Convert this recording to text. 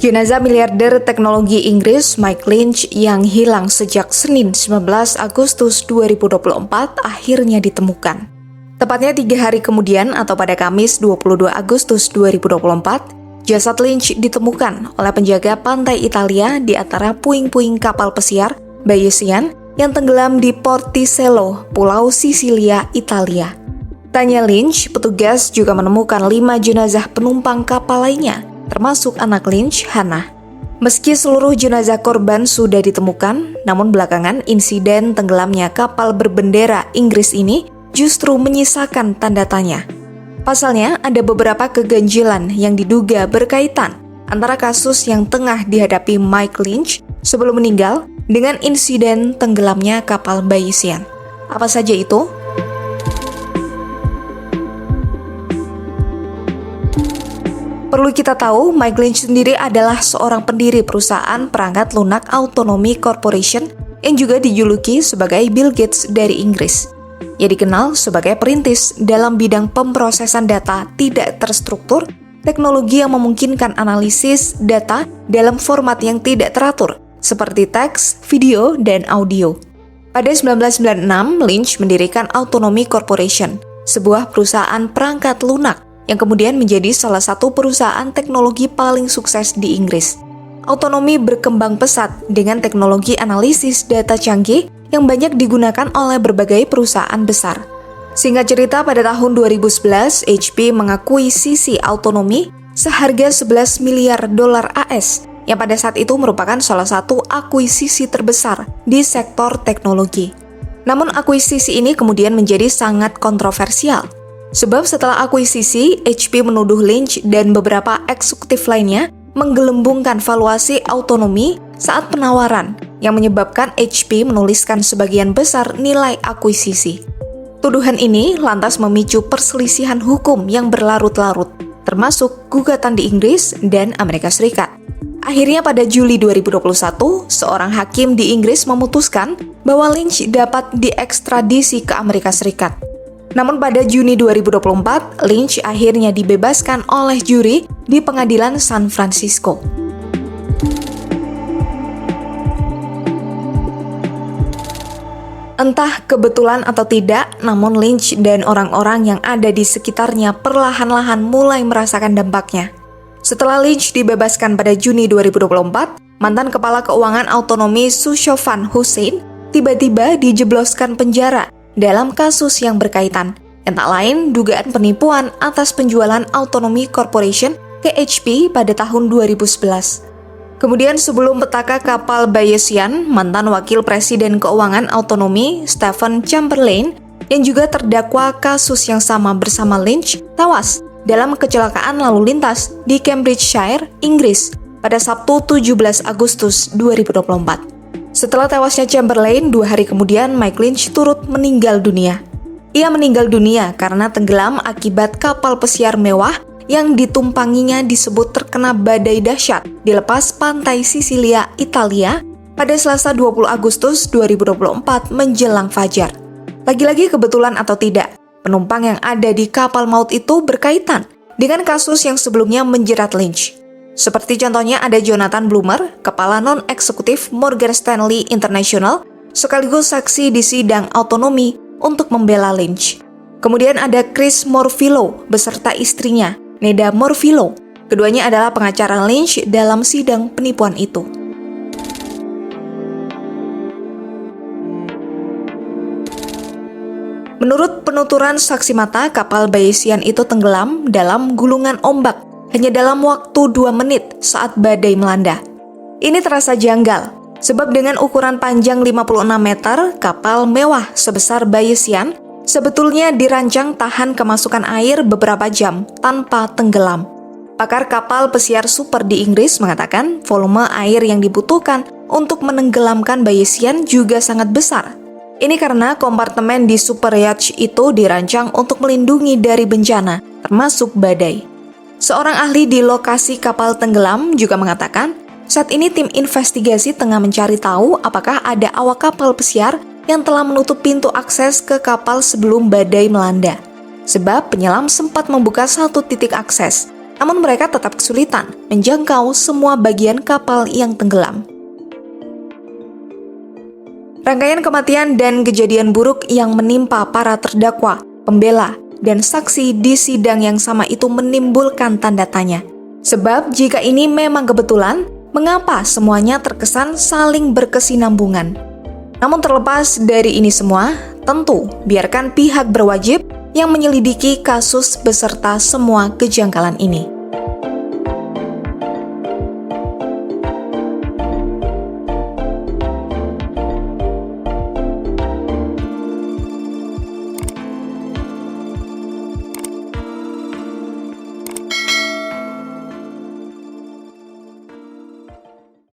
Jenazah miliarder teknologi Inggris Mike Lynch yang hilang sejak Senin 19 Agustus 2024 akhirnya ditemukan. Tepatnya 3 hari kemudian atau pada Kamis 22 Agustus 2024, jasad Lynch ditemukan oleh penjaga pantai Italia di antara puing-puing kapal pesiar Bayesian yang tenggelam di Porticello, Pulau Sisilia, Italia. Tanya Lynch, petugas juga menemukan 5 jenazah penumpang kapal lainnya, termasuk anak Lynch, Hannah. Meski seluruh jenazah korban sudah ditemukan, namun belakangan insiden tenggelamnya kapal berbendera Inggris ini justru menyisakan tanda tanya. Pasalnya, ada beberapa keganjilan yang diduga berkaitan antara kasus yang tengah dihadapi Mike Lynch sebelum meninggal dengan insiden tenggelamnya kapal Bayesian. Apa saja itu? Perlu kita tahu, Mike Lynch sendiri adalah seorang pendiri perusahaan perangkat lunak Autonomy Corporation yang juga dijuluki sebagai Bill Gates dari Inggris. Ia dikenal sebagai perintis dalam bidang pemrosesan data tidak terstruktur, teknologi yang memungkinkan analisis data dalam format yang tidak teratur, seperti teks, video, dan audio. Pada 1996, Lynch mendirikan Autonomy Corporation, sebuah perusahaan perangkat lunak yang kemudian menjadi salah satu perusahaan teknologi paling sukses di Inggris. Autonomy berkembang pesat dengan teknologi analisis data canggih yang banyak digunakan oleh berbagai perusahaan besar. Singkat cerita, pada tahun 2011, HP mengakuisisi Autonomy seharga 11 miliar dolar AS, yang pada saat itu merupakan salah satu akuisisi terbesar di sektor teknologi. Namun akuisisi ini kemudian menjadi sangat kontroversial. Sebab setelah akuisisi, HP menuduh Lynch dan beberapa eksekutif lainnya menggelembungkan valuasi Autonomy saat penawaran, yang menyebabkan HP menuliskan sebagian besar nilai akuisisi. Tuduhan ini lantas memicu perselisihan hukum yang berlarut-larut, termasuk gugatan di Inggris dan Amerika Serikat. Akhirnya pada Juli 2021, seorang hakim di Inggris memutuskan bahwa Lynch dapat diekstradisi ke Amerika Serikat. Namun pada Juni 2024, Lynch akhirnya dibebaskan oleh juri di pengadilan San Francisco. Entah kebetulan atau tidak, namun Lynch dan orang-orang yang ada di sekitarnya perlahan-lahan mulai merasakan dampaknya. Setelah Lynch dibebaskan pada Juni 2024, mantan kepala keuangan Autonomy Sushovan Hussain tiba-tiba dijebloskan penjara dalam kasus yang berkaitan, yang tak lain dugaan penipuan atas penjualan Autonomy Corporation ke HP pada tahun 2011. Kemudian sebelum petaka kapal Bayesian, mantan wakil presiden keuangan Autonomy Stephen Chamberlain yang juga terdakwa kasus yang sama bersama Lynch tewas dalam kecelakaan lalu lintas di Cambridgeshire, Inggris pada Sabtu 17 Agustus 2024. Setelah tewasnya Chamberlain, 2 hari kemudian Mike Lynch turut meninggal dunia. Ia meninggal dunia karena tenggelam akibat kapal pesiar mewah yang ditumpanginya disebut terkena badai dahsyat di lepas pantai Sisilia, Italia pada Selasa 20 Agustus 2024 menjelang fajar. Lagi-lagi kebetulan atau tidak, penumpang yang ada di kapal maut itu berkaitan dengan kasus yang sebelumnya menjerat Lynch. Seperti contohnya ada Jonathan Bloomer, kepala non-eksekutif Morgan Stanley International, sekaligus saksi di sidang Autonomy untuk membela Lynch. Kemudian ada Chris Morvillo beserta istrinya, Neda Morvillo. Keduanya adalah pengacara Lynch dalam sidang penipuan itu. Menurut penuturan saksi mata, kapal Bayesian itu tenggelam dalam gulungan ombak hanya dalam waktu 2 menit saat badai melanda. Ini terasa janggal, sebab dengan ukuran panjang 56 meter, kapal mewah sebesar Bayesian sebetulnya dirancang tahan kemasukan air beberapa jam tanpa tenggelam. Pakar kapal pesiar super di Inggris mengatakan volume air yang dibutuhkan untuk menenggelamkan Bayesian juga sangat besar. Ini karena kompartemen di super yacht itu dirancang untuk melindungi dari bencana, termasuk badai. Seorang ahli di lokasi kapal tenggelam juga mengatakan, saat ini tim investigasi tengah mencari tahu apakah ada awak kapal pesiar yang telah menutup pintu akses ke kapal sebelum badai melanda. Sebab penyelam sempat membuka satu titik akses, namun mereka tetap kesulitan menjangkau semua bagian kapal yang tenggelam. Rangkaian kematian dan kejadian buruk yang menimpa para terdakwa, pembela, dan saksi di sidang yang sama itu menimbulkan tanda tanya. Sebab jika ini memang kebetulan, mengapa semuanya terkesan saling berkesinambungan? Namun terlepas dari ini semua, tentu biarkan pihak berwajib yang menyelidiki kasus beserta semua kejanggalan ini.